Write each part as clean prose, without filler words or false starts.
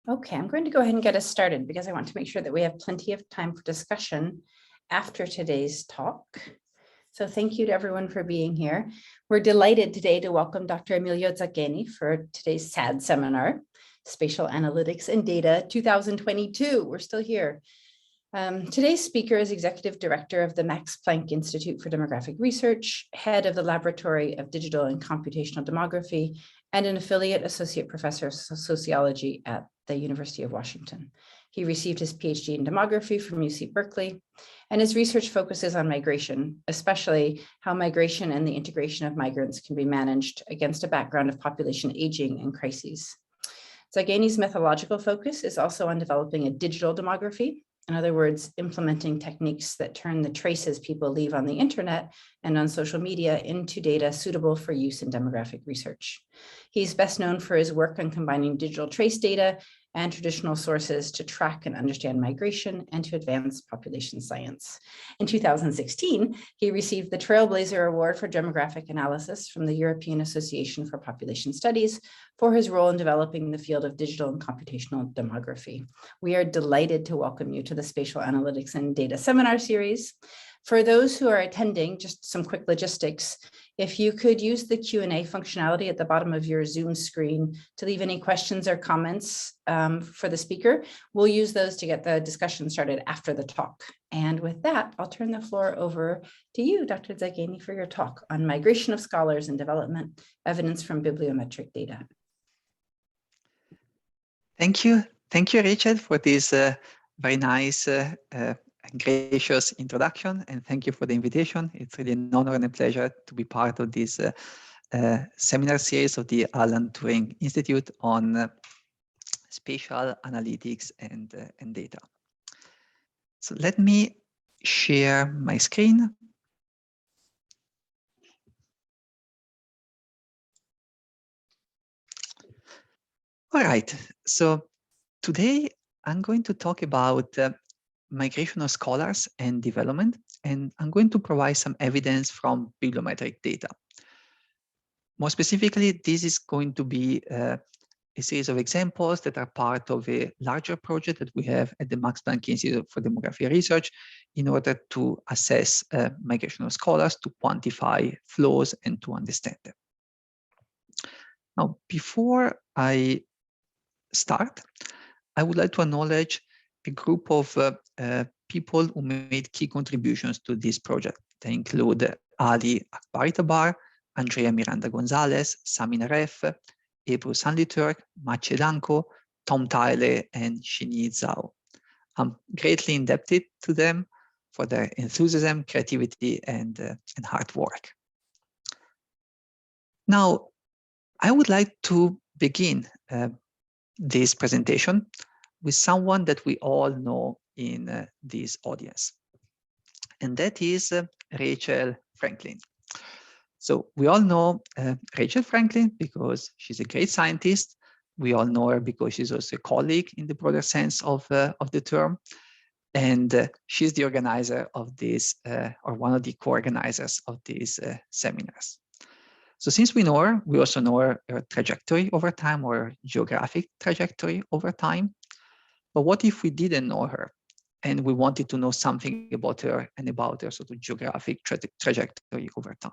Okay, I'm going to go ahead and get us started because I want to make sure that we have plenty of time for discussion after today's talk. So thank you to everyone for being here. We're delighted today to welcome Dr. Emilio Zagheni for today's SAD seminar, Spatial Analytics and Data 2022. We're still here. Today's speaker is Executive Director of the Max Planck Institute for Demographic Research, Head of the Laboratory of Digital and Computational Demography, and an Affiliate Associate Professor of Sociology at the University of Washington. He received his PhD in demography from UC Berkeley, and his research focuses on migration, especially how migration and the integration of migrants can be managed against a background of population aging and crises. Zagheni's methodological focus is also on developing a digital demography. In other words, implementing techniques that turn the traces people leave on the internet and on social media into data suitable for use in demographic research. He's best known for his work on combining digital trace data and traditional sources to track and understand migration and to advance population science. In 2016, he received the Trailblazer Award for Demographic Analysis from the European Association for Population Studies for his role in developing the field of digital and computational demography. We are delighted to welcome you to the Spatial Analytics and Data Seminar Series. For those who are attending, just some quick logistics. If you could use the Q&A functionality at the bottom of your Zoom screen to leave any questions or comments for the speaker, we'll use those to get the discussion started after the talk. And with that, I'll turn the floor over to you, Dr. Zagheni, for your talk on migration of scholars and development, evidence from bibliometric data. Thank you, Rachel, for this very nice gracious introduction, and thank you for the invitation. It's really an honor and a pleasure to be part of this seminar series of the Alan Turing Institute on spatial analytics and data. So let me share my screen. All right, so today I'm going to talk about migration of scholars and development, and I'm going to provide some evidence from bibliometric data. More specifically, this is going to be a series of examples that are part of a larger project that we have at the Max Planck Institute for Demography Research in order to assess migration of scholars, to quantify flows, and to understand them. Now, before I start, I would like to acknowledge a group of people who made key contributions to this project. They include Ali Akbaritabar, Andrea Miranda Gonzalez, Sami Naref, Ebru Sanliturk, Maciej Danko, Tom Tyler, and Xinyi Zhao. I'm greatly indebted to them for their enthusiasm, creativity, and hard work. Now, I would like to begin this presentation with someone that we all know in this audience, and that is Rachel Franklin. So we all know Rachel Franklin because she's a great scientist. We all know her because she's also a colleague in the broader sense of the term, and she's the organizer of this, or one of the co-organizers of these seminars. So since we know her, we also know her trajectory over time, or geographic trajectory over time. But what if we didn't know her and we wanted to know something about her and about her sort of geographic trajectory over time?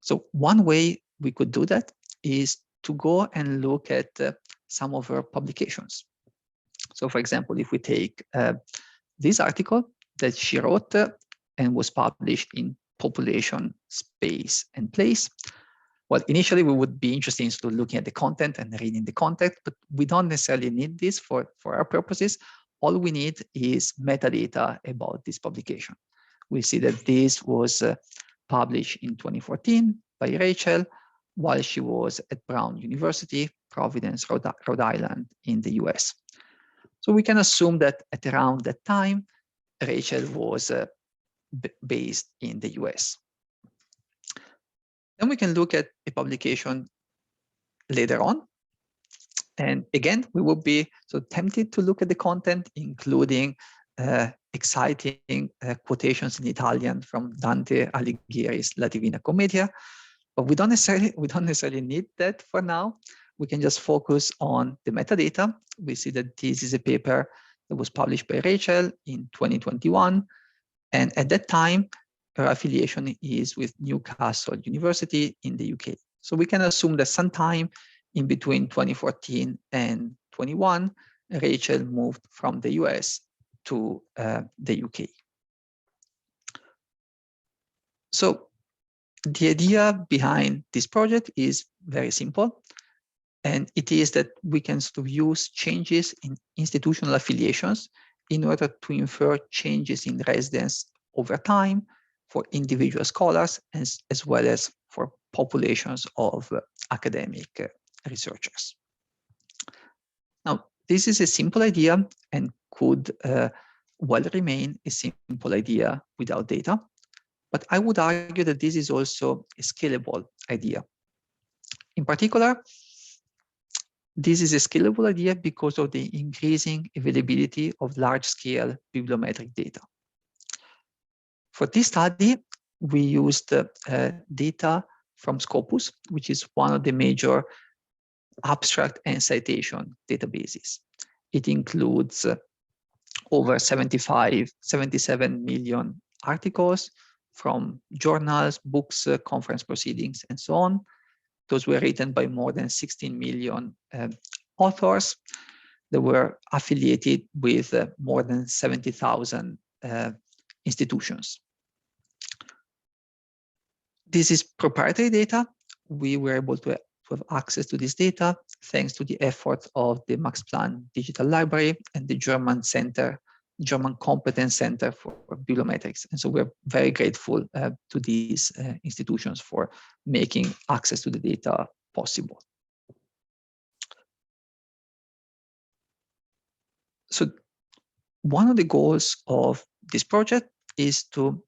So one way we could do that is to go and look at some of her publications. So for example, if we take this article that she wrote and was published in Population, Space, and Place. Well, initially we would be interested in looking at the content and reading the content, but we don't necessarily need this for our purposes. All we need is metadata about this publication. We see that this was published in 2014 by Rachel while she was at Brown University, Providence, Rhode Island in the US. So we can assume that at around that time, Rachel was based in the US. Then we can look at a publication later on. And again, we would be so tempted to look at the content, including exciting quotations in Italian from Dante Alighieri's La Divina Commedia. But we don't necessarily need that for now. we can just focus on the metadata. We see that this is a paper that was published by Rachel in 2021. And at that time, her affiliation is with Newcastle University in the UK. So we can assume that sometime in between 2014 and 21, Rachel moved from the US to the UK. So the idea behind this project is very simple. And it is that we can sort of use changes in institutional affiliations in order to infer changes in residence over time for individual scholars as well as for populations of academic researchers. Now, this is a simple idea and could well remain a simple idea without data. But I would argue that this is also a scalable idea. In particular, this is a scalable idea because of the increasing availability of large-scale bibliometric data. For this study, we used data from Scopus, which is one of the major abstract and citation databases. It includes over 77 million articles from journals, books, conference proceedings, and so on. Those were written by more than 16 million authors that were affiliated with more than 70,000 institutions. This is proprietary data. We were able to have access to this data thanks to the efforts of the Max Planck Digital Library and the German Competence Center for Bibliometrics. And so we're very grateful to these institutions for making access to the data possible. So one of the goals of this project is to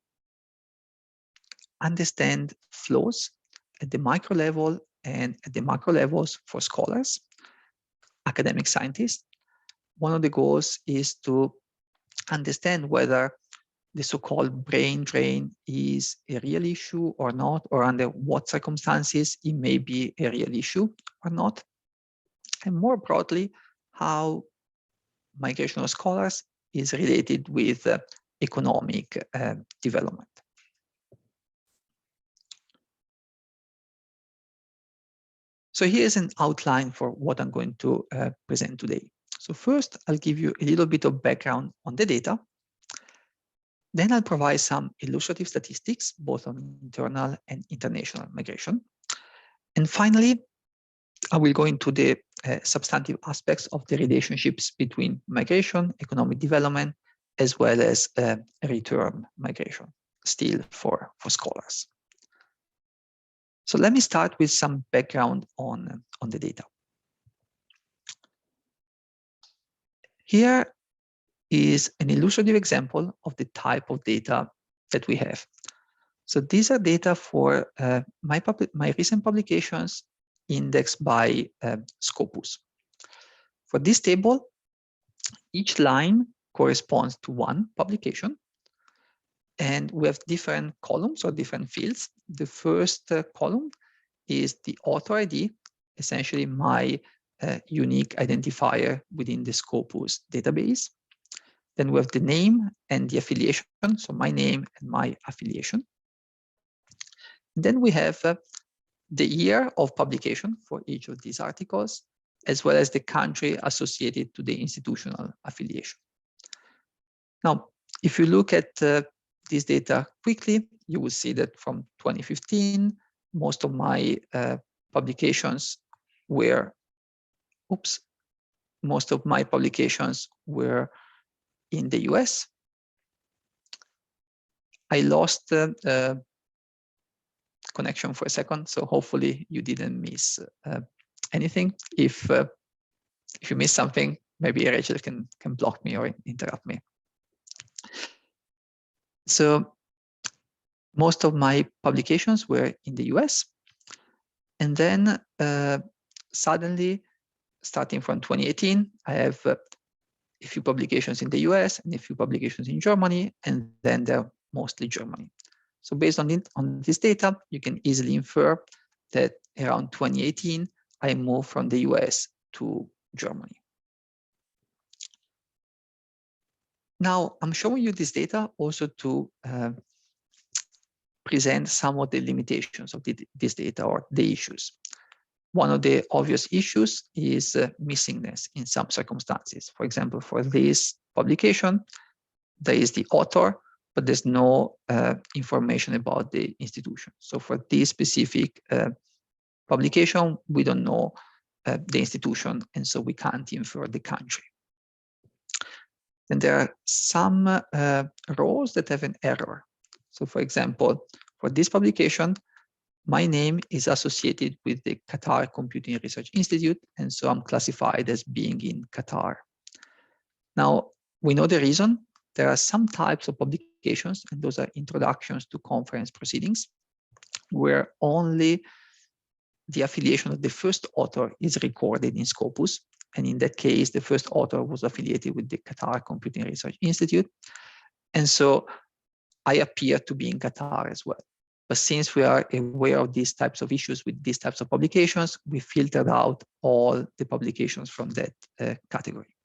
understand flows at the micro level and at the macro levels for scholars, academic scientists. One of the goals is to understand whether the so-called brain drain is a real issue or not, or under what circumstances it may be a real issue or not. And more broadly, how migration of scholars is related with economic development. So here's an outline for what I'm going to present today. So first, I'll give you a little bit of background on the data. Then I'll provide some illustrative statistics, both on internal and international migration. And finally, I will go into the substantive aspects of the relationships between migration, economic development, as well as return migration, still for scholars. So let me start with some background on the data. Here is an illustrative example of the type of data that we have. So these are data for my recent publications indexed by Scopus. For this table, each line corresponds to one publication. And we have different columns or different fields. The first column is the author ID, essentially my unique identifier within the Scopus database. Then we have the name and the affiliation, so my name and my affiliation. Then we have the year of publication for each of these articles, as well as the country associated to the institutional affiliation. Now, if you look at this data quickly, you will see that from 2015, most of my publications were, most of my publications were in the US. I lost connection for a second, so hopefully you didn't miss anything. If you missed something, maybe Rachel can block me or interrupt me. So most of my publications were in the US. And then suddenly, starting from 2018, I have a few publications in the US and a few publications in Germany, and then they're mostly Germany. So based on this data, you can easily infer that around 2018, I move from the US to Germany. Now, I'm showing you this data also to present some of the limitations of this data or the issues. One of the obvious issues is missingness in some circumstances. For example, for this publication, there is the author, but there's no information about the institution. So for this specific publication, we don't know the institution, and so we can't infer the country. Then there are some rows that have an error. So for example, for this publication, my name is associated with the Qatar Computing Research Institute, and so I'm classified as being in Qatar. Now, we know the reason. There are some types of publications, and those are introductions to conference proceedings, where only the affiliation of the first author is recorded in Scopus. And in that case, the first author was affiliated with the Qatar Computing Research Institute. And so I appear to be in Qatar as well. But since we are aware of these types of issues with these types of publications, we filtered out all the publications from that category.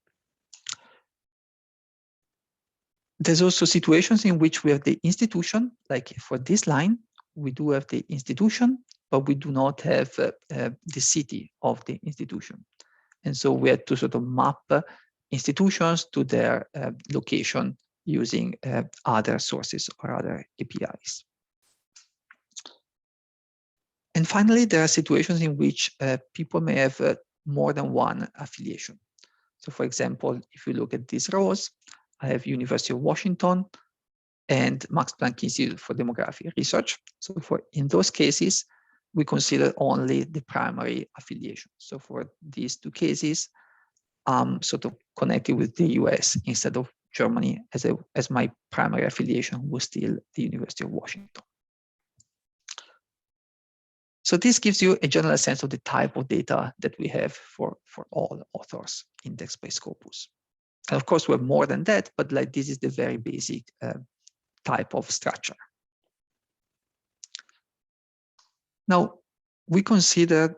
There's also situations in which we have the institution, like for this line, we do have the institution, but we do not have the city of the institution. And so we had to sort of map institutions to their location using other sources or other APIs. And finally, there are situations in which people may have more than one affiliation. So for example, if you look at these rows, I have University of Washington and Max Planck Institute for Demographic Research. So in those cases, we consider only the primary affiliation. So for these two cases, I'm sort of connected with the US instead of Germany, as my primary affiliation was still the University of Washington. So this gives you a general sense of the type of data that we have for all authors indexed by Scopus. And of course, we have more than that, but like this is the very basic type of structure. Now, we consider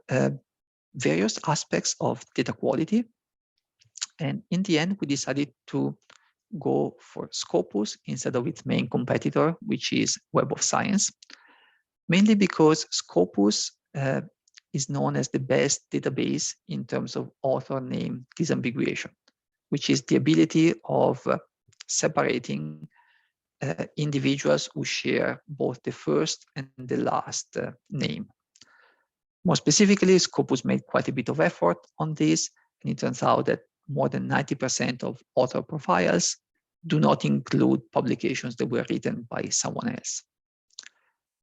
various aspects of data quality. And in the end, we decided to go for Scopus instead of its main competitor, which is Web of Science, mainly because Scopus is known as the best database in terms of author name disambiguation, which is the ability of separating individuals who share both the first and the last name. More specifically, Scopus made quite a bit of effort on this, and it turns out that more than 90% of author profiles do not include publications that were written by someone else.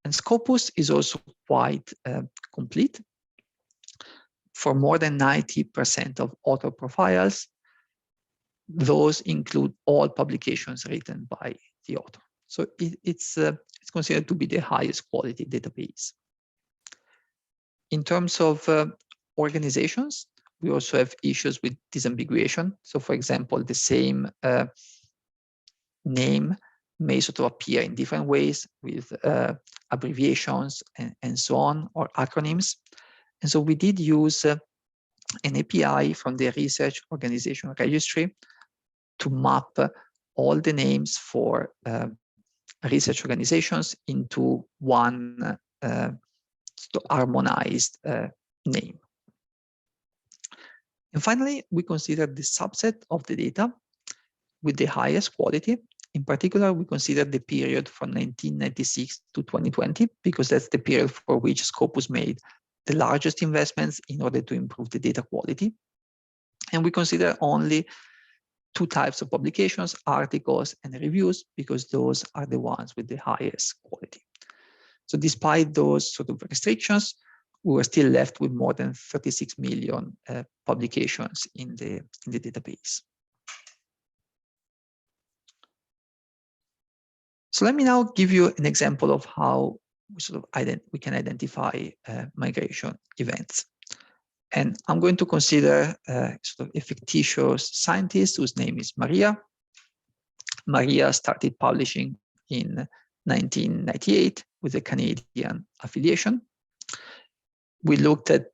And Scopus is also quite complete. For more than 90% of author profiles, those include all publications written by the author. So it's considered to be the highest quality database. In terms of organizations, we also have issues with disambiguation. So for example, the same name may sort of appear in different ways with abbreviations and so on, or acronyms. And so we did use an API from the Research Organization Registry to map all the names for research organizations into one harmonized name. And finally, we consider the subset of the data with the highest quality. In particular, we consider the period from 1996 to 2020, because that's the period for which Scopus made the largest investments in order to improve the data quality. And we consider only two types of publications, articles and reviews, because those are the ones with the highest quality. So despite those sort of restrictions, we were still left with more than 36 million publications in the database. So let me now give you an example of how we can identify migration events. And I'm going to consider sort of a fictitious scientist whose name is Maria. Maria started publishing in 1998 with a Canadian affiliation. We looked at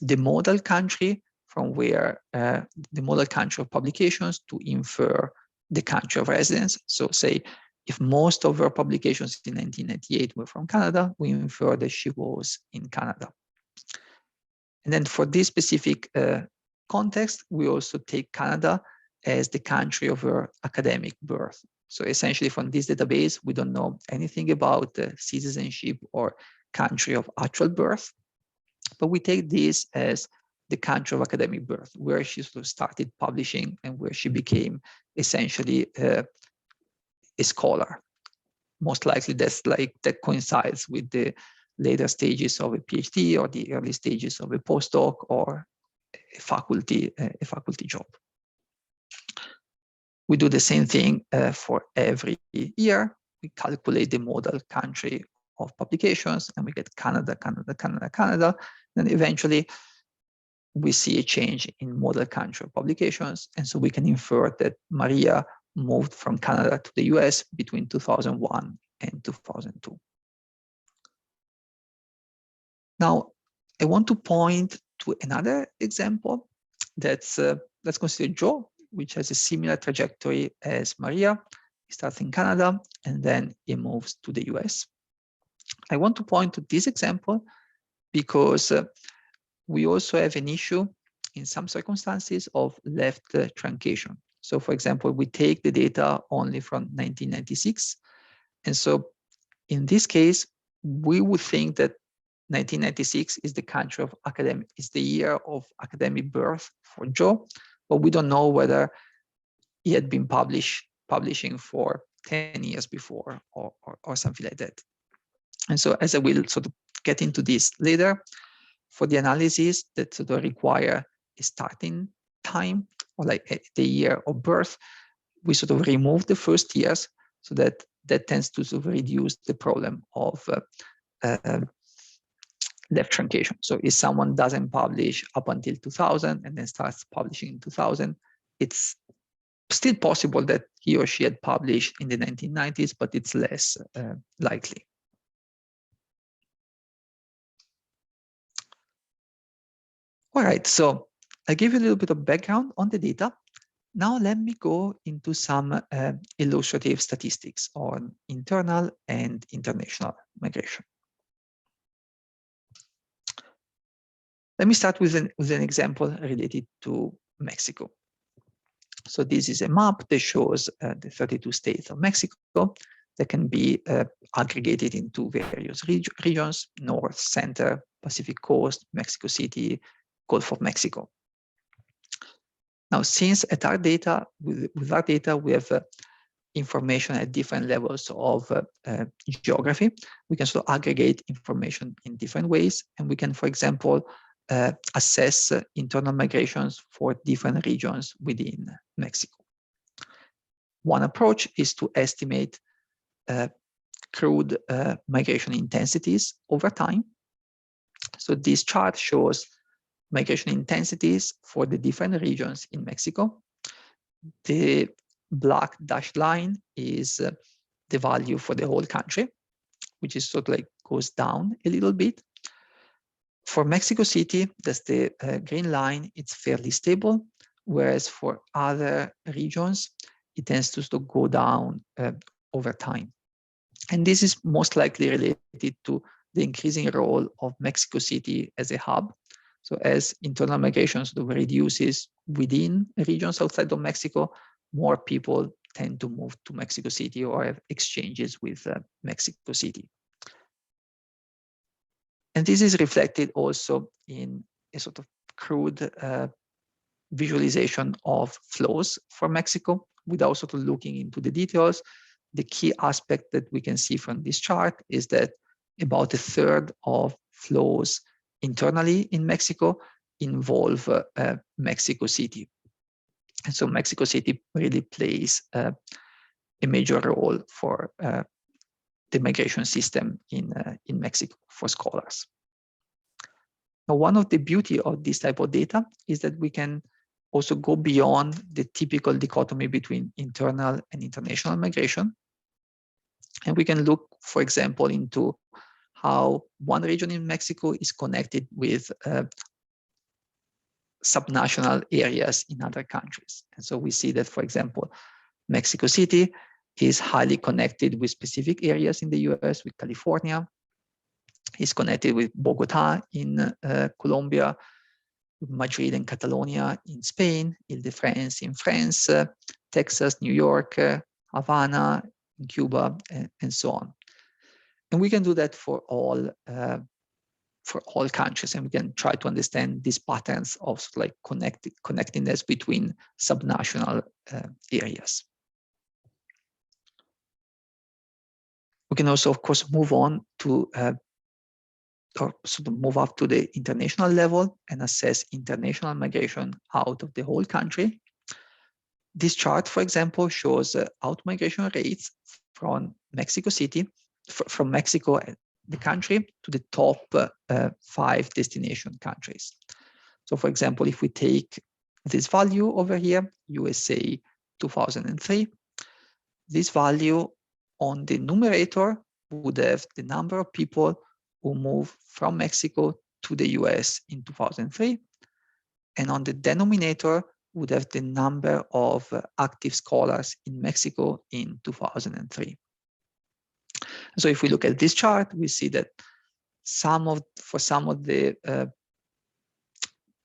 the model country from where the model country of publications to infer the country of residence. So say if most of her publications in 1998 were from Canada, we infer that she was in Canada. And then for this specific context, we also take Canada as the country of her academic birth. So essentially from this database, we don't know anything about citizenship or country of actual birth, but we take this as the country of academic birth, where she sort of started publishing and where she became essentially a scholar. Most likely that coincides with the later stages of a PhD or the early stages of a postdoc or a faculty job. We do the same thing for every year. We calculate the model country of publications and we get Canada, Canada, Canada, Canada. Then eventually we see a change in model country of publications. And so we can infer that Maria moved from Canada to the US between 2001 and 2002. Now, I want to point to another example that's, let's consider Joe, which has a similar trajectory as Maria. He starts in Canada and then he moves to the US. I want to point to this example because we also have an issue in some circumstances of left truncation. So for example, we take the data only from 1996. And so in this case, we would think that 1996 is the country of academic, is the year of academic birth for Joe, but we don't know whether he had been publishing for 10 years before or something like that. And so as I will sort of get into this later, for the analysis that sort of require a starting time or like the year of birth, we sort of remove the first years so that tends to sort of reduce the problem of left truncation. So if someone doesn't publish up until 2000 and then starts publishing in 2000, it's still possible that he or she had published in the 1990s, but it's less likely. All right, so I gave you a little bit of background on the data. Now let me go into some illustrative statistics on internal and international migration. Let me start with an example related to Mexico. So this is a map that shows the 32 states of Mexico that can be aggregated into various regions: North, Center, Pacific Coast, Mexico City, Gulf of Mexico. Now, since with our data, we have information at different levels of geography, we can sort of aggregate information in different ways. And we can, for example, assess internal migrations for different regions within Mexico. One approach is to estimate crude migration intensities over time. So this chart shows migration intensities for the different regions in Mexico. The black dashed line is the value for the whole country, which is sort of like goes down a little bit. For Mexico City, that's the green line, it's fairly stable, whereas for other regions, it tends to sort of go down over time. And this is most likely related to the increasing role of Mexico City as a hub. So as internal migration sort of reduces within regions outside of Mexico, more people tend to move to Mexico City or have exchanges with Mexico City. And this is reflected also in a sort of crude visualization of flows for Mexico without sort of looking into the details. The key aspect that we can see from this chart is that about a third of flows internally in Mexico involve Mexico City. And so Mexico City really plays a major role for the migration system in Mexico for scholars. Now, one of the beauty of this type of data is that we can also go beyond the typical dichotomy between internal and international migration. And we can look, for example, into how one region in Mexico is connected with subnational areas in other countries. And so we see that, for example, Mexico City is highly connected with specific areas in the US, with California, is connected with Bogota in Colombia, with Madrid and Catalonia in Spain, Ile-de-France in France, Texas, New York, Havana, Cuba, and so on. And we can do that for all countries, and we can try to understand these patterns of like connectedness between subnational areas. We can also, of course, move on to or sort of move up to the international level and assess international migration out of the whole country. This chart, for example, shows out-migration rates from Mexico City, from Mexico, the country, to the top 5 destination countries. So, for example, if we take this value over here, USA 2003, this value on the numerator would have the number of people who moved from Mexico to the US in 2003, and on the denominator would have the number of active scholars in Mexico in 2003. So if we look at this chart, we see that for some of the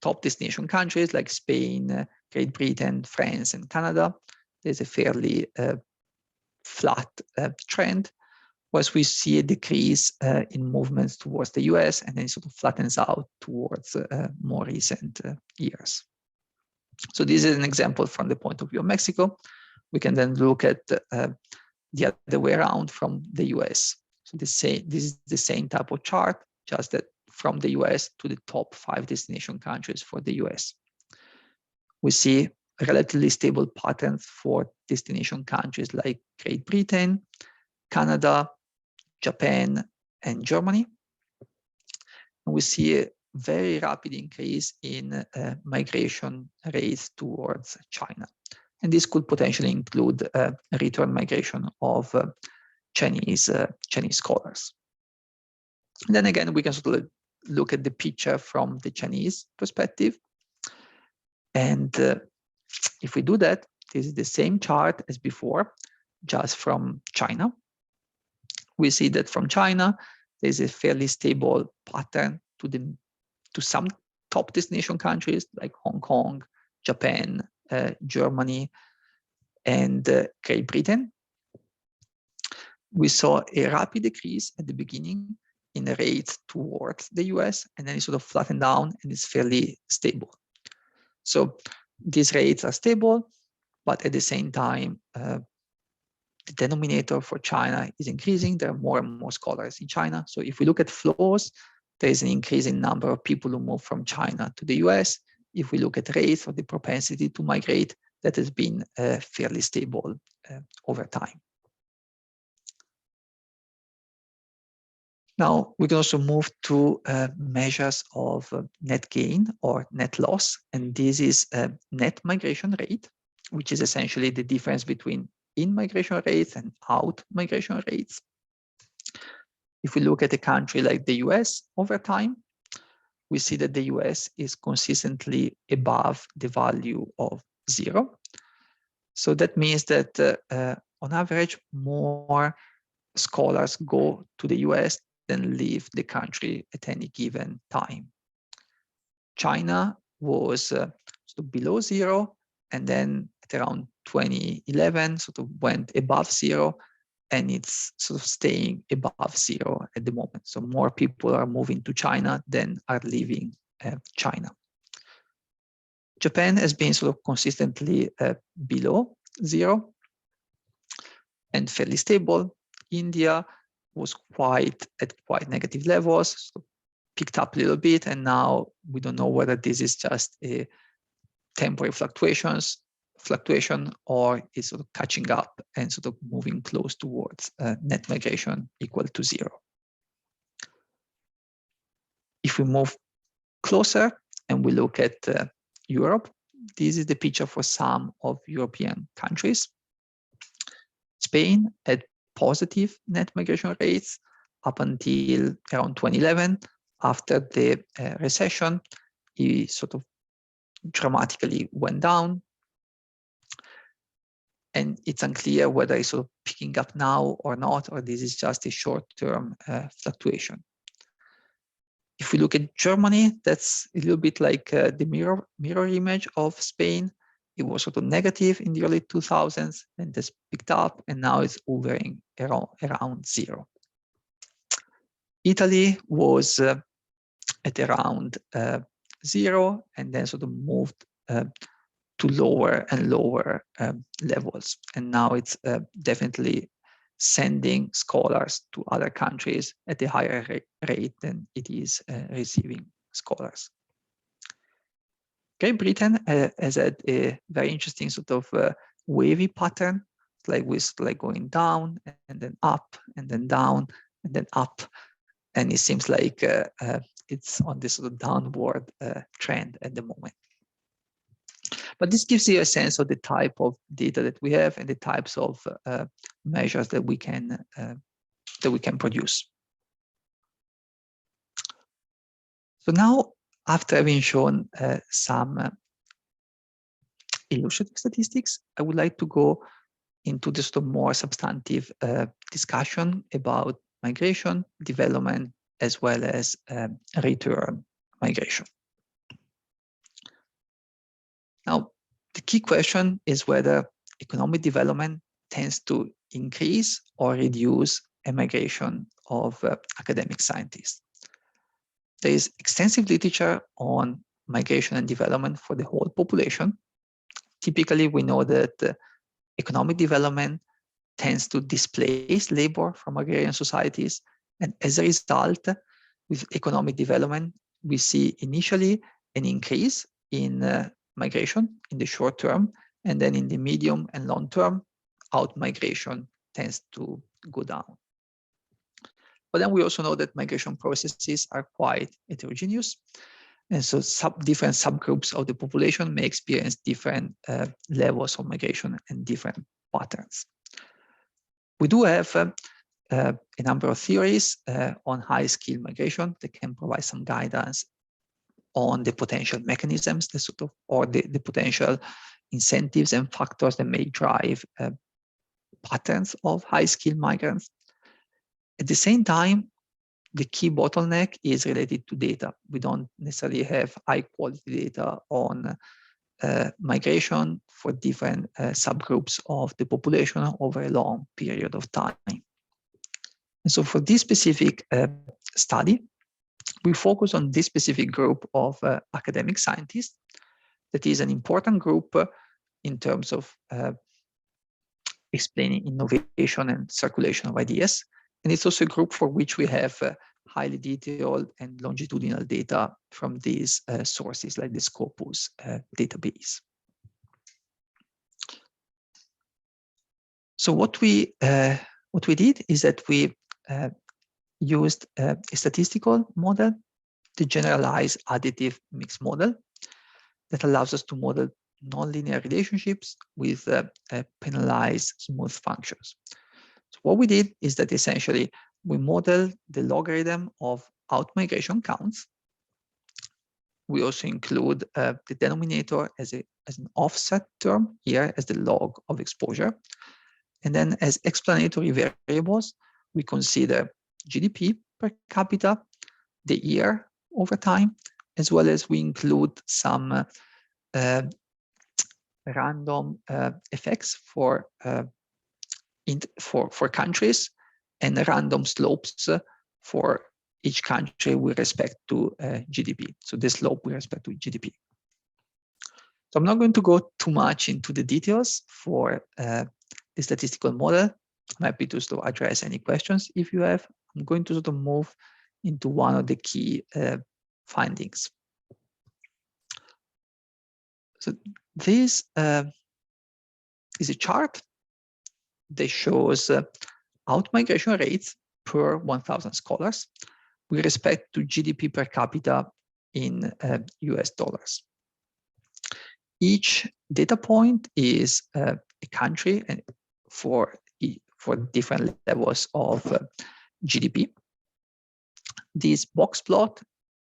top destination countries like Spain, Great Britain, France, and Canada, there's a fairly flat trend, whereas we see a decrease in movements towards the US, and then it sort of flattens out towards more recent years. So this is an example from the point of view of Mexico. We can then look at the other way around from the US. So this is the same type of chart, just that from the US to the top 5 destination countries for the US. We see relatively stable patterns for destination countries like Great Britain, Canada, Japan, and Germany. And we see a very rapid increase in migration rates towards China. And this could potentially include return migration of Chinese scholars. And then again, we can sort of look at the picture from the Chinese perspective. And if we do that, this is the same chart as before, just from China. We see that from China, there's a fairly stable pattern to some top destination countries like Hong Kong, Japan, Germany, and Great Britain. We saw a rapid decrease at the beginning in the rates towards the US, and then it sort of flattened down and it's fairly stable. So these rates are stable, but at the same time, the denominator for China is increasing. There are more and more scholars in China. So if we look at flows, there is an increasing number of people who move from China to the US. If we look at rates or the propensity to migrate, that has been fairly stable over time. Now, we can also move to measures of net gain or net loss. And this is net migration rate, which is essentially the difference between in-migration rates and out-migration rates. If we look at a country like the US over time, we see that the US is consistently above the value of 0. So that means that on average, more scholars go to the US than leave the country at any given time. China was sort of below 0, and then at around 2011 sort of went above 0, and it's sort of staying above 0 at the moment. So more people are moving to China than are leaving China. Japan has been sort of consistently below 0 and fairly stable. India was at quite negative levels, so picked up a little bit, and now we don't know whether this is just a temporary fluctuation or is sort of catching up and sort of moving close towards net migration equal to 0. If we move closer and we look at Europe, this is the picture for some of European countries. Spain had positive net migration rates up until around 2011. After the recession, it sort of dramatically went down. And it's unclear whether it's sort of picking up now or not, or this is just a short-term fluctuation. If we look at Germany, that's a little bit like the mirror image of Spain. It was sort of negative in the early 2000s, and this picked up, and now it's hovering around 0. Italy was at around 0, and then sort of moved to lower and lower levels. And now it's definitely sending scholars to other countries at a higher rate than it is receiving scholars. Great Britain has had a very interesting sort of wavy pattern, like with like going down and then up and then down and then up. And it seems like it's on this sort of downward trend at the moment. But this gives you a sense of the type of data that we have and the types of measures that we can produce. So now, after having shown some illustrative statistics, I would like to go into this sort of more substantive discussion about migration, development, as well as return migration. Now, the key question is whether economic development tends to increase or reduce emigration of academic scientists. There is extensive literature on migration and development for the whole population. Typically, we know that economic development tends to displace labor from agrarian societies. And as a result, with economic development, we see initially an increase in migration in the short term, and then in the medium and long term, out migration tends to go down. But then we also know that migration processes are quite heterogeneous. And so different subgroups of the population may experience different levels of migration and different patterns. We do have a number of theories on high-skill migration that can provide some guidance on the potential mechanisms, or the potential incentives and factors that may drive patterns of high-skill migrants. At the same time, the key bottleneck is related to data. We don't necessarily have high-quality data on migration for different subgroups of the population over a long period of time. And so for this specific study, we focus on this specific group of academic scientists. That is an important group in terms of explaining innovation and circulation of ideas. And it's also a group for which we have highly detailed and longitudinal data from these sources, like the Scopus database. So what we did is that we used a statistical model, the generalized additive mixed model, that allows us to model nonlinear relationships with penalized smooth functions. So what we did is that essentially we model the logarithm of outmigration counts. We also include the denominator as an offset term here as the log of exposure. And then as explanatory variables, we consider GDP per capita, the year over time, as well as we include some random effects for countries and random slopes for each country with respect to GDP. So this slope with respect to GDP. So I'm not going to go too much into the details for the statistical model. I'm happy to sort of address any questions if you have. I'm going to sort of move into one of the key findings. So this is a chart that shows outmigration rates per 1,000 scholars with respect to GDP per capita in US dollars. Each data point is a country and for different levels of GDP. This box plot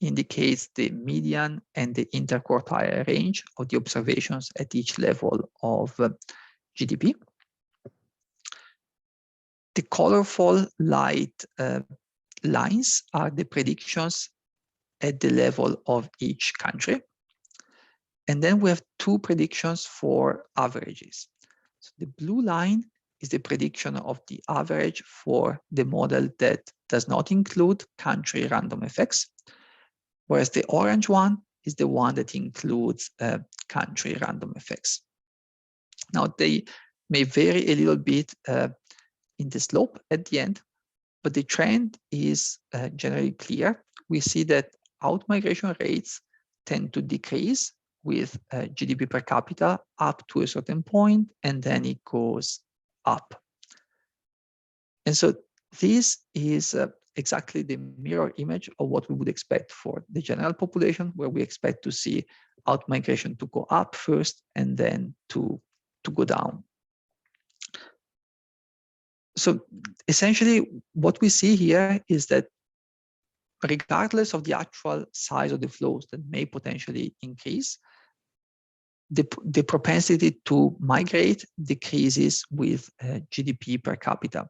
indicates the median and the interquartile range of the observations at each level of GDP. The colorful light lines are the predictions at the level of each country. And then we have two predictions for averages. So the blue line is the prediction of the average for the model that does not include country random effects, whereas the orange one is the one that includes country random effects. Now, they may vary a little bit in the slope at the end, but the trend is generally clear. We see that out-migration rates tend to decrease with GDP per capita up to a certain point, and then it goes up. And so this is exactly the mirror image of what we would expect for the general population, where we expect to see out-migration to go up first and then to go down. So essentially, what we see here is that regardless of the actual size of the flows that may potentially increase, the propensity to migrate decreases with GDP per capita.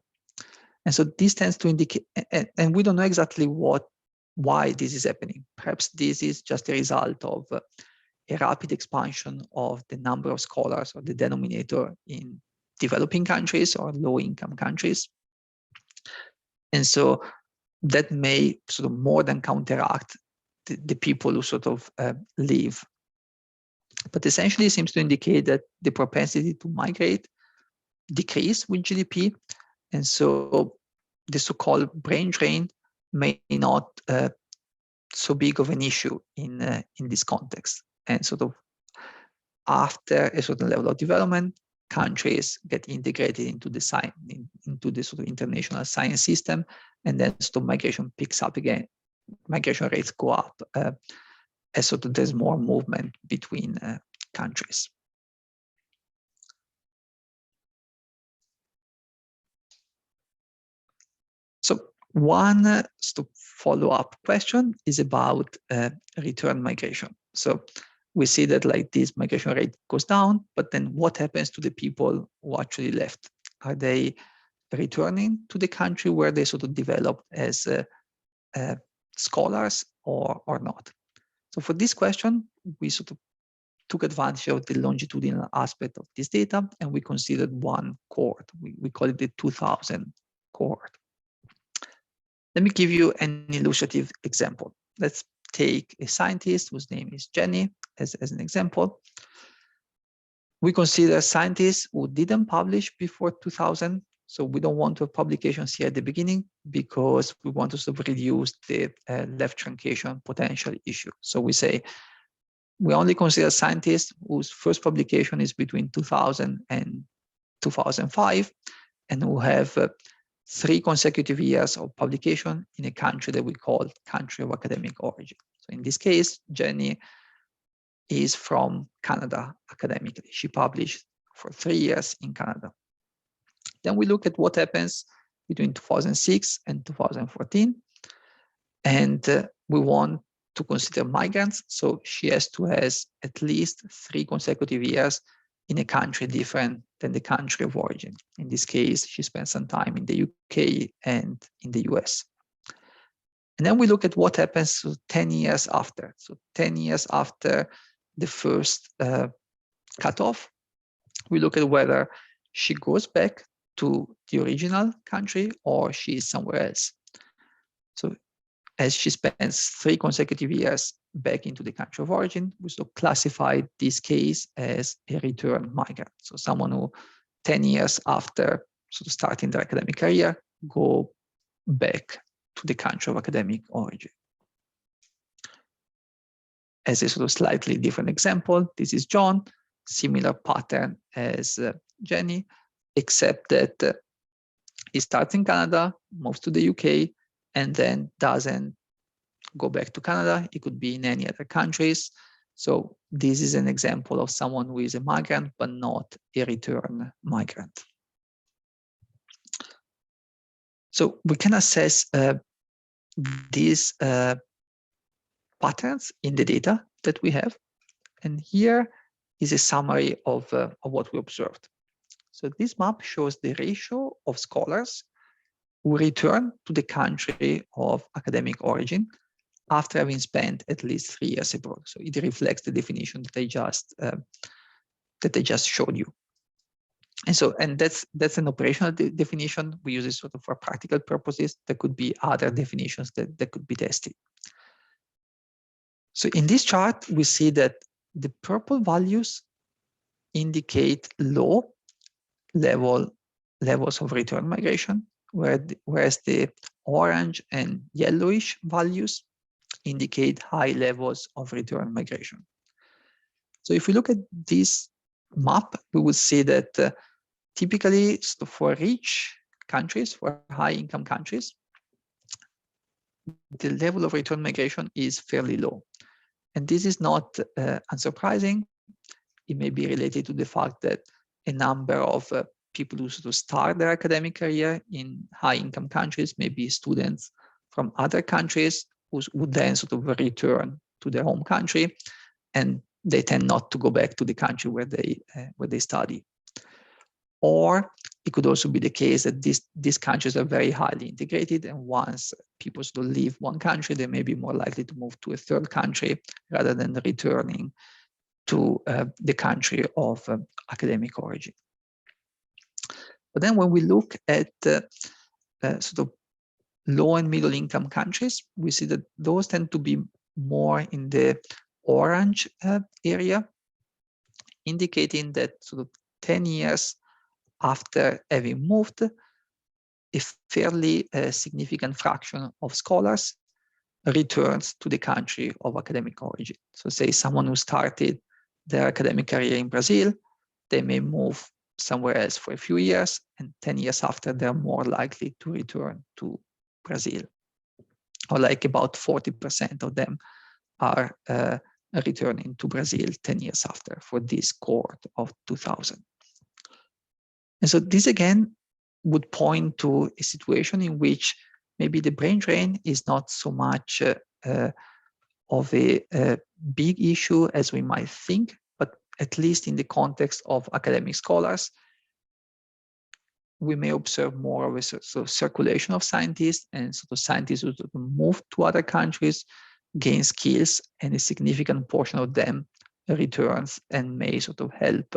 And so this tends to indicate, and we don't know exactly why this is happening. Perhaps this is just a result of a rapid expansion of the number of scholars or the denominator in developing countries or low-income countries. And so that may sort of more than counteract the people who sort of leave. But essentially it seems to indicate that the propensity to migrate decrease with GDP. And so the so-called brain drain may not so big of an issue in this context. And sort of after a certain level of development, countries get integrated into the into the sort of international science system, and then sort of migration picks up again. Migration rates go up as sort of there's more movement between countries. So one sort of follow-up question is about return migration. So we see that like this migration rate goes down, but then what happens to the people who actually left? Are they returning to the country where they sort of developed as scholars or not? So for this question, we sort of took advantage of the longitudinal aspect of this data, and we considered one cohort. We call it the 2000 cohort. Let me give you an illustrative example. Let's take a scientist whose name is Jenny as an example. We consider scientists who didn't publish before 2000. So we don't want to have publications here at the beginning because we want to sort of reduce the left truncation potential issue. So we say we only consider scientists whose first publication is between 2000 and 2005 and who have 3 consecutive years of publication in a country that we call country of academic origin. So in this case, Jenny is from Canada academically. She published for 3 years in Canada. Then we look at what happens between 2006 and 2014. And we want to consider migrants. So she has to have at least 3 consecutive years in a country different than the country of origin. In this case, she spent some time in the UK and in the US. And then we look at what happens 10 years after. So 10 years after the first cutoff, we look at whether she goes back to the original country or she is somewhere else. So as she spends 3 consecutive years back into the country of origin, we so classify this case as a return migrant. So someone who 10 years after sort of starting their academic career, go back to the country of academic origin. As a sort of slightly different example, this is John, similar pattern as Jenny, except that he starts in Canada, moves to the UK, and then doesn't go back to Canada. It could be in any other countries. So this is an example of someone who is a migrant, but not a return migrant. So we can assess this patterns in the data that we have. And here is a summary of what we observed. So this map shows the ratio of scholars who return to the country of academic origin after having spent at least 3 years abroad. So it reflects the definition that I just showed you. And that's an operational definition. We use it sort of for practical purposes. There could be other definitions that could be tested. So in this chart, we see that the purple values indicate low levels of return migration, whereas the orange and yellowish values indicate high levels of return migration. So if we look at this map, we would see that typically for rich countries, for high-income countries, the level of return migration is fairly low. And this is not unsurprising. It may be related to the fact that a number of people who sort of start their academic career in high-income countries, maybe students from other countries who would then sort of return to their home country, and they tend not to go back to the country where they study. Or it could also be the case that these countries are very highly integrated, and once people sort of leave one country, they may be more likely to move to a third country rather than returning to the country of academic origin. But then when we look at sort of low and middle income countries, we see that those tend to be more in the orange area, indicating that sort of 10 years after having moved, a fairly significant fraction of scholars returns to the country of academic origin. So say someone who started their academic career in Brazil, they may move somewhere else for a few years, and 10 years after, they're more likely to return to Brazil. Or like about 40% of them are returning to Brazil 10 years after for this cohort of 2000. And so this again would point to a situation in which maybe the brain drain is not so much of a big issue as we might think, but at least in the context of academic scholars, we may observe more of a sort of circulation of scientists, and sort of scientists who sort of move to other countries, gain skills, and a significant portion of them returns and may sort of help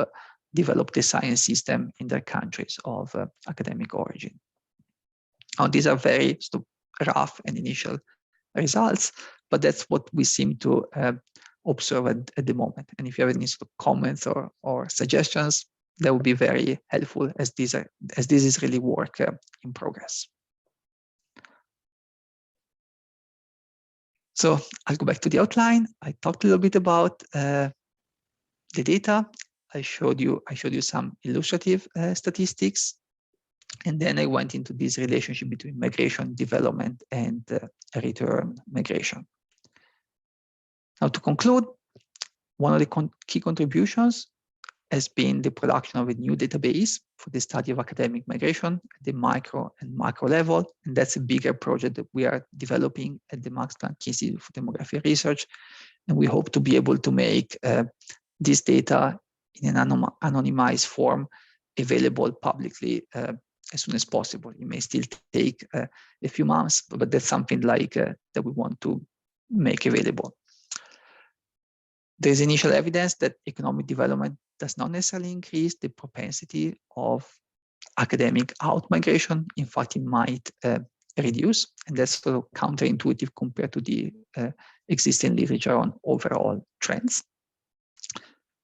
develop the science system in their countries of academic origin. Now, these are very sort of rough and initial results, but that's what we seem to observe at the moment. And if you have any sort of comments or suggestions, that would be very helpful, as this is really work in progress. So I'll go back to the outline. I talked a little bit about the data. I showed you some illustrative statistics, and then I went into this relationship between migration, development, and return migration. Now, to conclude, one of the key contributions has been the production of a new database for the study of academic migration at the micro and macro level, and that's a bigger project that we are developing at the Max Planck Institute for Demographic Research, and we hope to be able to make this data in an anonymized form available publicly as soon as possible. It may still take a few months, but that's something like that we want to make available. There's initial evidence that economic development does not necessarily increase the propensity of academic out-migration. In fact, it might reduce, and that's sort of counterintuitive compared to the existing literature on overall trends.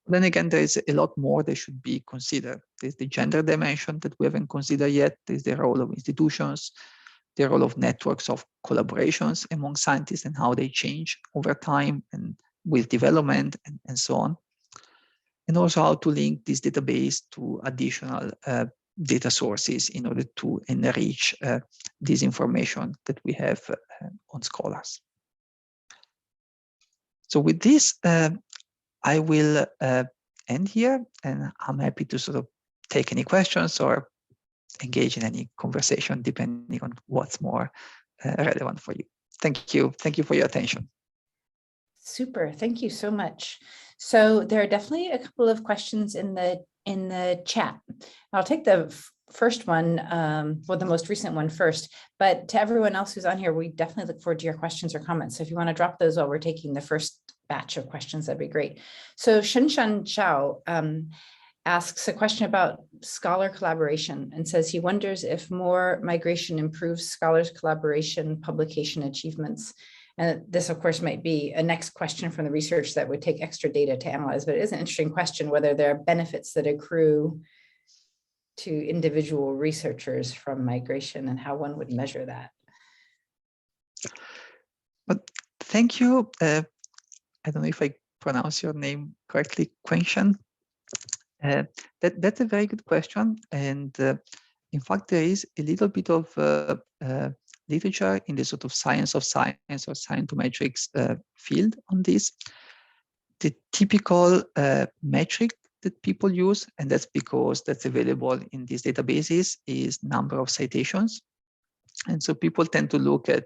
Then again, there is a lot more that should be considered. There's the gender dimension that we haven't considered yet. There's the role of institutions, the role of networks of collaborations among scientists and how they change over time and with development and so on. And also how to link this database to additional data sources in order to enrich this information that we have on scholars. So with this, I will end here, and I'm happy to sort of take any questions or engage in any conversation depending on what's more relevant for you. Thank you. Thank you for your attention. Super, thank you so much. So there are definitely a couple of questions in the chat. I'll take the first one, well, the most recent one first, but to everyone else who's on here, we definitely look forward to your questions or comments. So if you want to drop those while we're taking the first batch of questions, that'd be great. So Shenshan Zhao asks a question about scholar collaboration and says he wonders if more migration improves scholars' collaboration, publication achievements. And this, of course, might be a next question from the research that would take extra data to analyze, but it is an interesting question whether there are benefits that accrue to individual researchers from migration and how one would measure that. But thank you. I don't know if I pronounce your name correctly, Quenshan. That's a very good question. And in fact, there is a little bit of literature in the sort of science of science or scientometrics field on this. The typical metric that people use, and that's because that's available in these databases, is number of citations. And so people tend to look at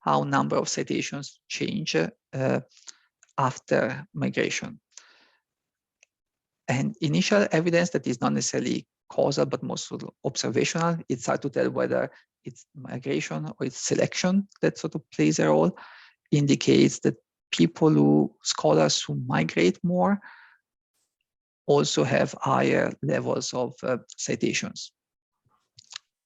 how number of citations change after migration. And initial evidence that is not necessarily causal, but more sort of observational, it's hard to tell whether it's migration or it's selection that sort of plays a role, indicates that scholars who migrate more also have higher levels of citations.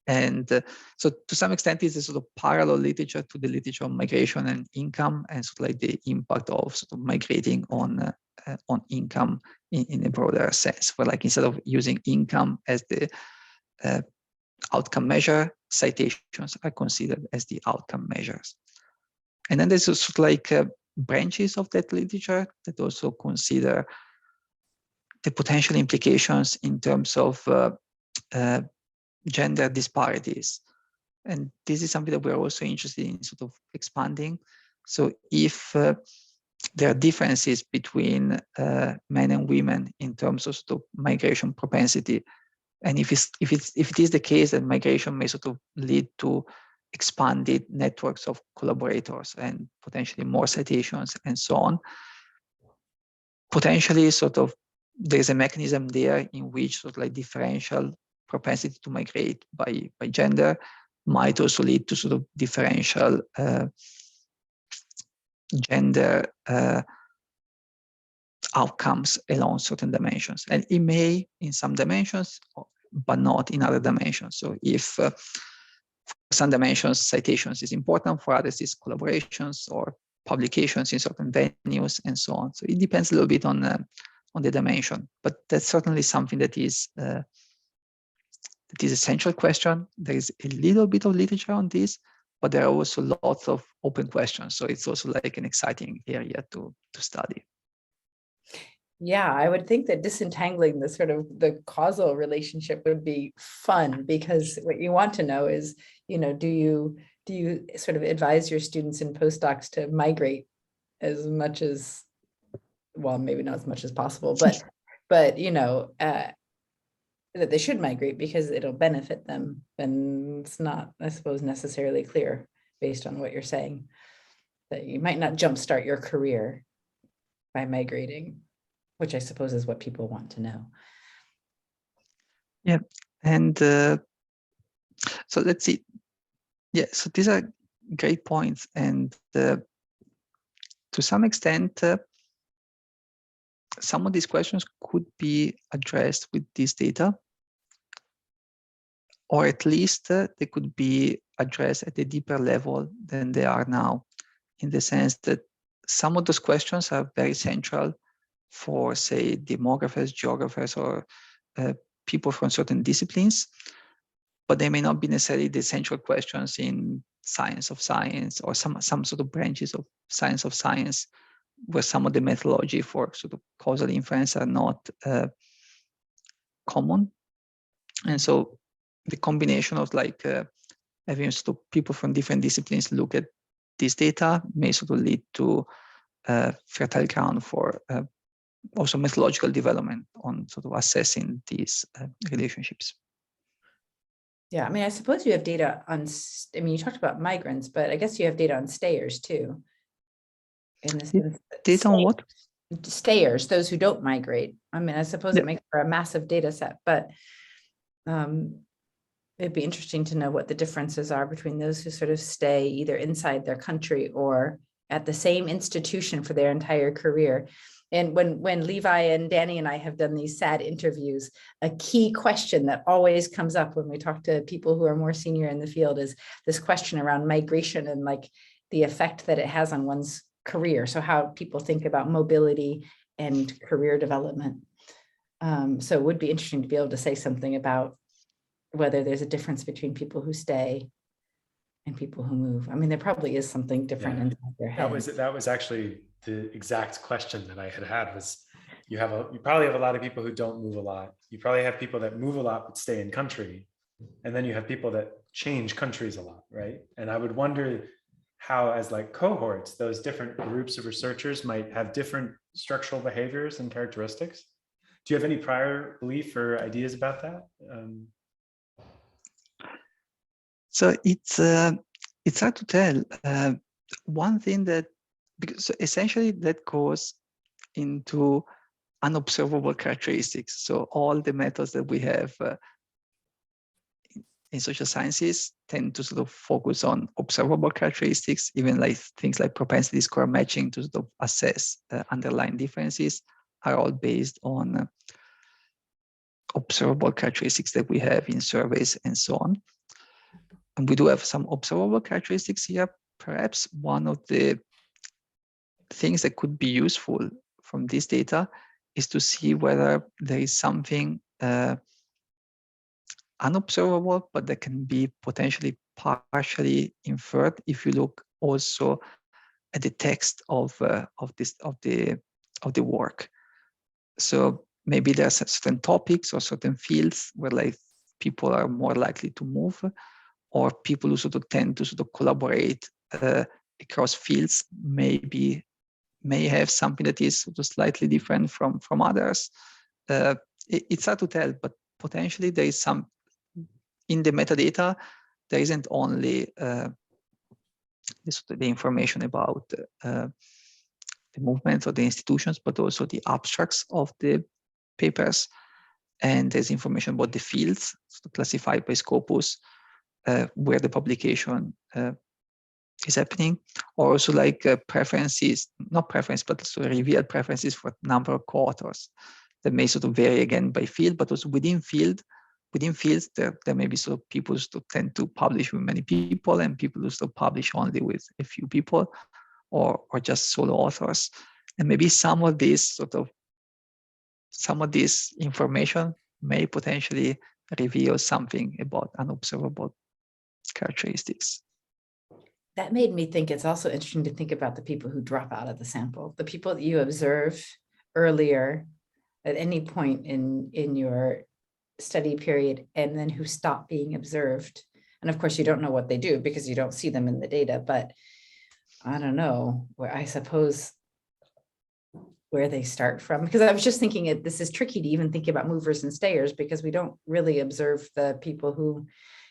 And so to some extent, it's a sort of parallel literature to the literature on migration and income, and sort of like the impact of sort of migrating on income in a broader sense, where like instead of using income as the outcome measure, citations are considered as the outcome measures. And then there's sort of like branches of that literature that also consider the potential implications in terms of gender disparities. And this is something that we're also interested in sort of expanding. So if there are differences between men and women in terms of sort of migration propensity, and if it is the case that migration may sort of lead to expanded networks of collaborators and potentially more citations and so on, potentially sort of there's a mechanism there in which sort of like differential propensity to migrate by gender might also lead to sort of differential gender outcomes along certain dimensions. And it may in some dimensions, but not in other dimensions. So if for some dimensions, citations is important, for others is collaborations or publications in certain venues and so on. So it depends a little bit on the dimension, but that's certainly something that is a central question. There is a little bit of literature on this, but there are also lots of open questions. So it's also like an exciting area to study. Yeah, I would think that disentangling the sort of the causal relationship would be fun, because what you want to know is, do you sort of advise your students and postdocs to migrate as much as, well, maybe not as much as possible, but that they should migrate because it'll benefit them. And it's not, I suppose, necessarily clear based on what you're saying, that you might not jumpstart your career by migrating, which I suppose is what people want to know. Yeah, and so let's see. Yeah, so these are great points, and to some extent, some of these questions could be addressed with this data, or at least they could be addressed at a deeper level than they are now, in the sense that some of those questions are very central for, say, demographers, geographers, or people from certain disciplines, but they may not be necessarily the central questions in science of science or some sort of branches of science, where some of the methodology for sort of causal inference are not common. And so the combination of like having sort of people from different disciplines look at this data may sort of lead to fertile ground for also methodological development on sort of assessing these relationships. Yeah, I mean, I suppose you have data on, you talked about migrants, but I guess you have data on stayers too. in the sense that Data on what? stayers, those who don't migrate. I mean, I suppose Yeah. it makes for a massive data set, but it'd be interesting to know what the differences are between those who sort of stay either inside their country or at the same institution for their entire career. And when Levi and Danny and I have done these SAD interviews, a key question that always comes up when we talk to people who are more senior in the field is this question around migration and like the effect that it has on one's career. So how people think about mobility and career development. So it would be interesting to be able to say something about whether there's a difference between people who stay and people who move. I mean, there probably is something different inside their head. That was actually the exact question that I had was you probably have a lot of people who don't move a lot. You probably have people that move a lot but stay in country. And then you have people that change countries a lot, right? And I would wonder how, as like cohorts, those different groups of researchers might have different structural behaviors and characteristics. Do you have any prior belief or ideas about that? So it's hard to tell. One thing that, because essentially that goes into unobservable characteristics. So all the methods that we have in social sciences tend to sort of focus on observable characteristics, even like things like propensity score matching to sort of assess underlying differences are all based on observable characteristics that we have in surveys and so on. And we do have some observable characteristics here. Perhaps one of the things that could be useful from this data is to see whether there is something unobservable, but that can be potentially partially inferred if you look also at the text of the work. So maybe there are certain topics or certain fields where like people are more likely to move, or people who sort of tend to sort of collaborate across fields may have something that is sort of slightly different from others. It's hard to tell, but potentially there is some in the metadata. There isn't only the information about the movements or the institutions, but also the abstracts of the papers, and there's information about the fields classified by Scopus, where the publication is happening, or also like preferences, not preference, but also revealed preferences for number of co-authors that may sort of vary again by field, but also within fields, there may be sort of people who tend to publish with many people and people who still publish only with a few people, or just solo authors. And maybe some of this information may potentially reveal something about unobservable characteristics. That made me think it's also interesting to think about the people who drop out of the sample, the people that you observe earlier at any point in your study period, and then who stop being observed. And of course, you don't know what they do because you don't see them in the data, but I don't know where, I suppose, where they start from, because I was just thinking this is tricky to even think about movers and stayers because we don't really observe the people who,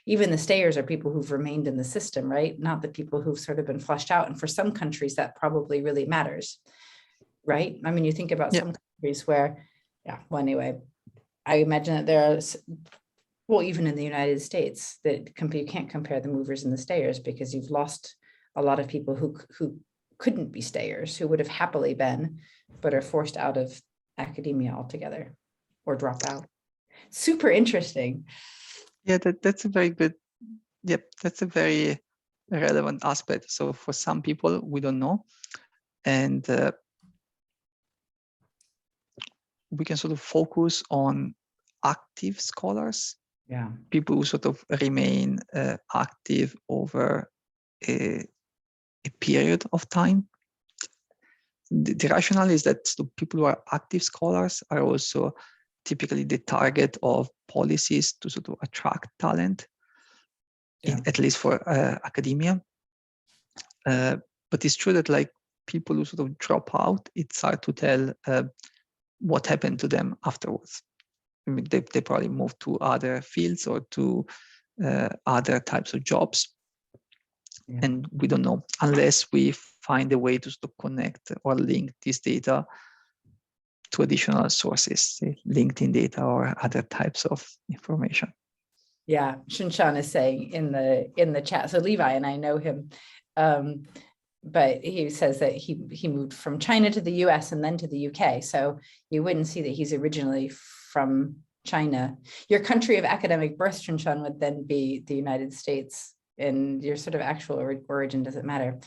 even the stayers are people who've remained in the system, right? Not the people who've sort of been flushed out. And for some countries that probably really matters, right? I mean, you think about some countries where, well, anyway, I imagine that there are, well, even in the United States, that you can't compare the movers and the stayers because you've lost a lot of people who couldn't be stayers, who would have happily been, but are forced out of academia altogether or drop out. Super interesting. Yeah, that's a very good, that's a very relevant aspect. So for some people, we don't know. And we can sort of focus on active scholars, people who sort of remain active over a period of time. The rationale is that people who are active scholars are also typically the target of policies to sort of attract talent, at least for academia. But it's true that like people who sort of drop out, it's hard to tell what happened to them afterwards. I mean, they probably moved to other fields or to other types of jobs. And we don't know unless we find a way to sort of connect or link this data to additional sources, say LinkedIn data or other types of information. Yeah, Shinshan is saying in the chat. So Levi and I know him, but he says that he moved from China to the US and then to the UK. So you wouldn't see that he's originally from China. Your country of academic birth, Shinshan, would then be the United States, and your sort of actual origin doesn't matter.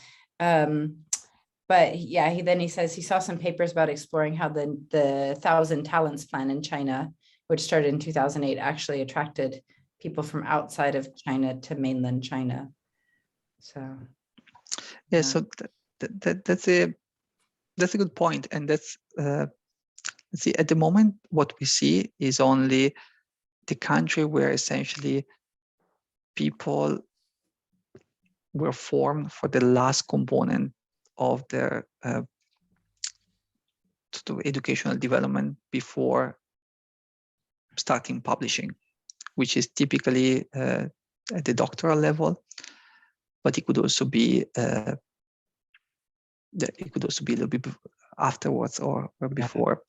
But yeah, he says he saw some papers about exploring how the 1,000 Talents plan in China, which started in 2008, actually attracted people from outside of China to mainland China. So yeah. So that's a good point, and that's see, at the moment what we see is only the country where essentially people were formed for the last component of their sort of educational development before starting publishing, which is typically at the doctoral level, but it could also be a little bit afterwards or before.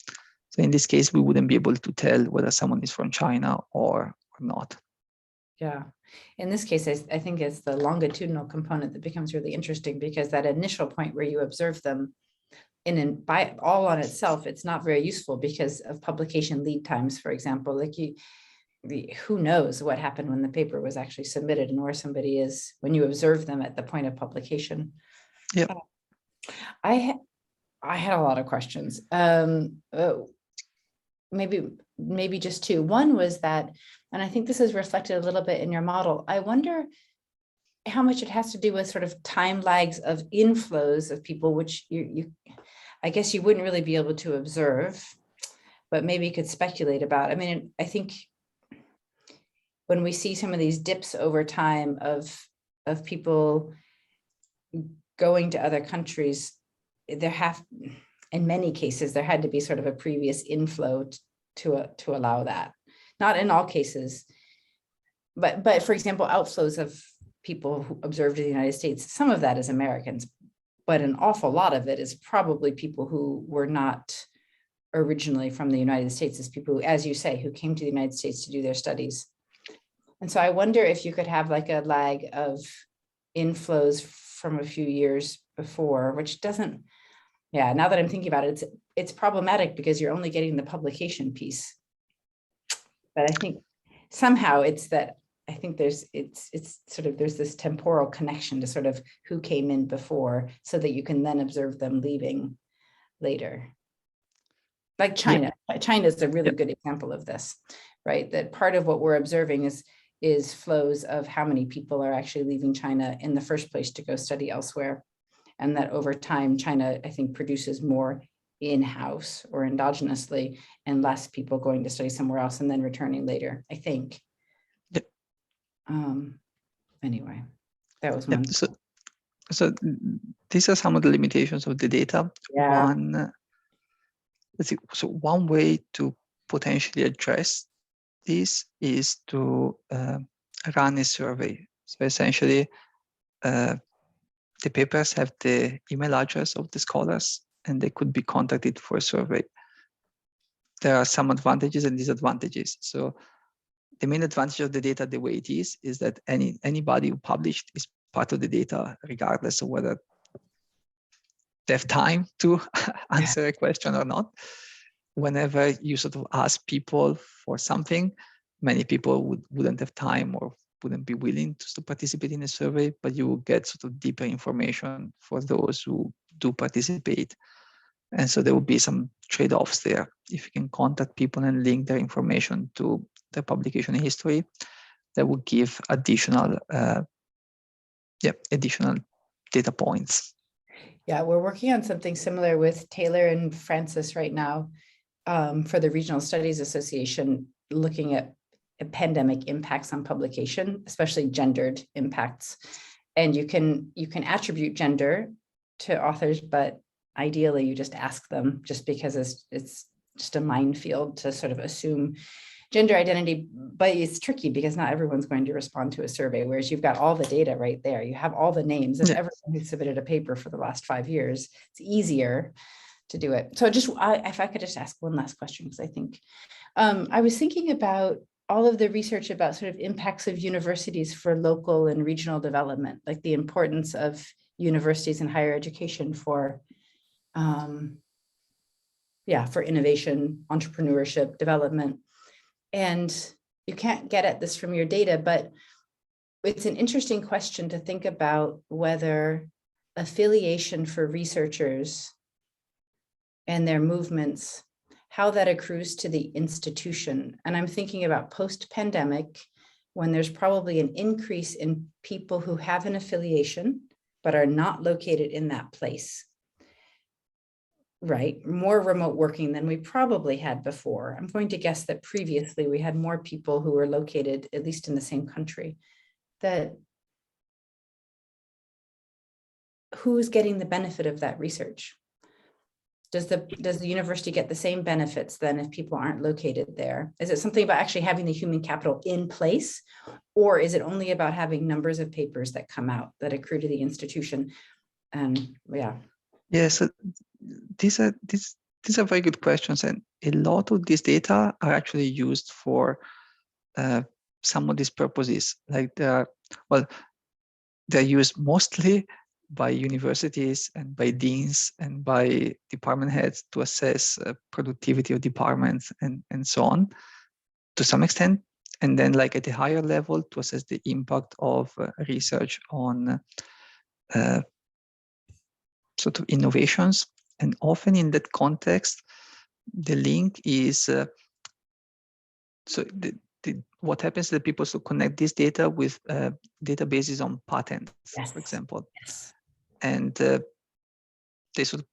So in this case, we wouldn't be able to tell whether someone is from China or not. Yeah. In this case, I think it's the longitudinal component that becomes really interesting, because that initial point where you observe them by all on itself, it's not very useful because of publication lead times, for example. Like who knows what happened when the paper was actually submitted and where somebody is when you observe them at the point of publication. Yeah. I had a lot of questions. Maybe just two. One was that, and I think this is reflected a little bit in your model, I wonder how much it has to do with sort of time lags of inflows of people, which I guess you wouldn't really be able to observe, but maybe you could speculate about. I mean, I think when we see some of these dips over time of people going to other countries, in many cases, there had to be sort of a previous inflow to allow that. Not in all cases, but for example, outflows of people who observed in the United States, some of that is Americans, but an awful lot of it is probably people who were not originally from the United States, as people who, as you say, who came to the United States to do their studies. And so I wonder if you could have like a lag of inflows from a few years before, which doesn't, yeah, now that I'm thinking about it, it's problematic because you're only getting the publication piece. But I think somehow it's that, I think there's this temporal connection to sort of who came in before, so that you can then observe them leaving later. Like China. Yeah. China is a really good example of this, right? That part of what we're observing is flows of how many people are actually leaving China in the first place to go study elsewhere. And that over time, China, I think, produces more in-house or endogenously and less people going to study somewhere else and then returning later, I think. Yep. Anyway, that was one. So these are some of the limitations of the data. Yeah. One way to potentially address this is to run a survey. So essentially, the papers have the email address of the scholars, and they could be contacted for a survey. There are some advantages and disadvantages. So the main advantage of the data, the way it is that anybody who published is part of the data, regardless of whether they have time to answer a question or not. Whenever you sort of ask people for something, many people wouldn't have time or wouldn't be willing to participate in a survey, but you will get sort of deeper information for those who do participate. And so there will be some trade-offs there. If you can contact people and link their information to the publication history, that will give additional data points. Yeah, we're working on something similar with Taylor and Francis right now for the Regional Studies Association, looking at pandemic impacts on publication, especially gendered impacts. And you can attribute gender to authors, but ideally you just ask them, just because it's just a minefield to sort of assume gender identity, but it's tricky because not everyone's going to respond to a survey, whereas you've got all the data right there. You have all the names of Yeah. everyone who submitted a paper for the last 5 years. It's easier to do it. So just, if I could just ask one last question, because I think, I was thinking about all of the research about sort of impacts of universities for local and regional development, like the importance of universities and higher education for, for innovation, entrepreneurship, development. And you can't get at this from your data, but it's an interesting question to think about whether affiliation for researchers and their movements, how that accrues to the institution. And I'm thinking about post-pandemic, when there's probably an increase in people who have an affiliation, but are not located in that place. Right, more remote working than we probably had before. I'm going to guess that previously we had more people who were located at least in the same country. That who's getting the benefit of that research? Does the university get the same benefits then if people aren't located there? Is it something about actually having the human capital in place, or is it only about having numbers of papers that come out that accrue to the institution? And Yeah, so these are very good questions, and a lot of these data are actually used for some of these purposes. Like they're used mostly by universities and by deans and by department heads to assess productivity of departments and so on, to some extent. And then, like at a higher level, to assess the impact of research on sort of innovations. And often in that context, the link is what happens is that people connect this data with databases on patents, for example. Yes. And they sort of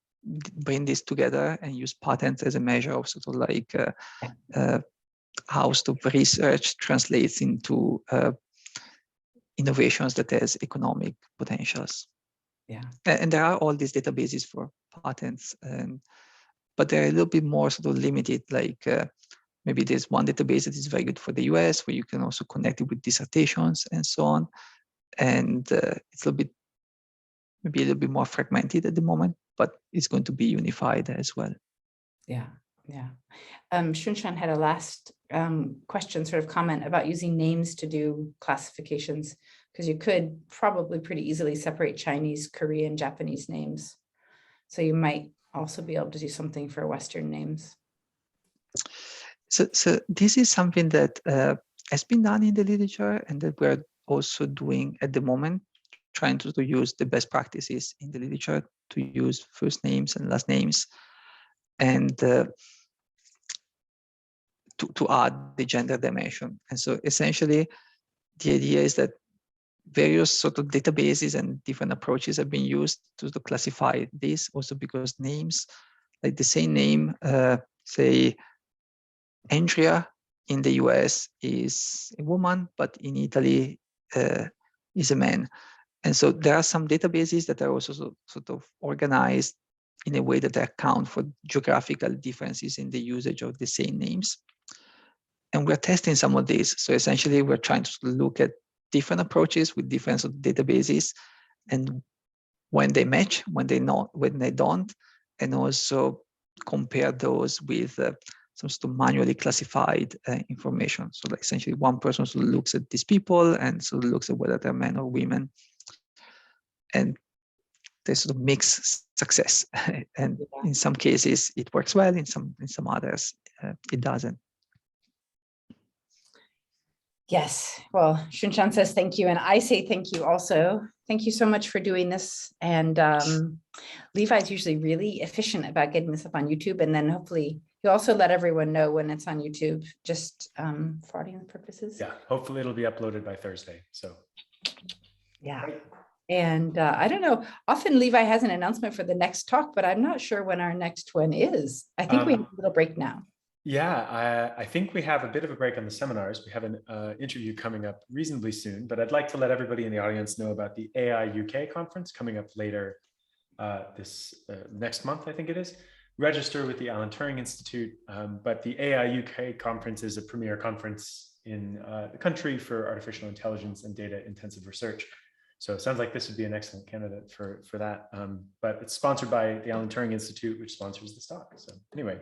bring this together and use patents as a measure of sort of like how sort of research translates into innovations that has economic potentials. Yeah. And there are all these databases for patents, but they're a little bit more sort of limited. Like maybe there's one database that is very good for the US, where you can also connect it with dissertations and so on. And it's maybe a little bit more fragmented at the moment, but it's going to be unified as well. Yeah. Xunshan had a last question, sort of comment about using names to do classifications, because you could probably pretty easily separate Chinese, Korean, Japanese names. So you might also be able to do something for Western names. So this is something that has been done in the literature, and that we're also doing at the moment, trying to use the best practices in the literature to use first names and last names, and to add the gender dimension. And so essentially, the idea is that various sort of databases and different approaches have been used to classify this, also because names, like the same name, say Andrea in the US is a woman, but in Italy is a man. And so there are some databases that are also sort of organized in a way that they account for geographical differences in the usage of the same names. And we're testing some of these. So essentially, we're trying to look at different approaches with different sort of databases, and when they match, when they don't, and also compare those with some sort of manually classified information. So like essentially, one person sort of looks at these people and sort of looks at whether they're men or women, and they sort of mix success. And in some cases, it works well. In some others, it doesn't. Yes, well, Xunshan says thank you, and I say thank you also. Thank you so much for doing this. And Levi's usually really efficient about getting this up on YouTube, and then hopefully you also let everyone know when it's on YouTube, just for audience purposes. Yeah, hopefully it'll be uploaded by Thursday. So yeah. And I don't know, often Levi has an announcement for the next talk, but I'm not sure when our next one is. I think we have a little break now. Yeah, I think we have a bit of a break on the seminars. We have an interview coming up reasonably soon, but I'd like to let everybody in the audience know about the AI UK conference coming up later this next month, I think it is. register with the Alan Turing Institute, but the AI UK conference is a premier conference in the country for artificial intelligence and data intensive research. So it sounds like this would be an excellent candidate for that. But it's sponsored by the Alan Turing Institute, which sponsors this talk. So anyway,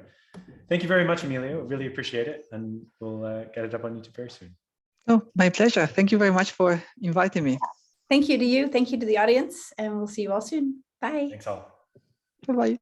thank you very much, Emilio. Really appreciate it. And we'll get it up on YouTube very soon. Oh, my pleasure. Thank you very much for inviting me. Thank you to you. Thank you to the audience. And we'll see you all soon. Bye. Thanks all. Bye-bye.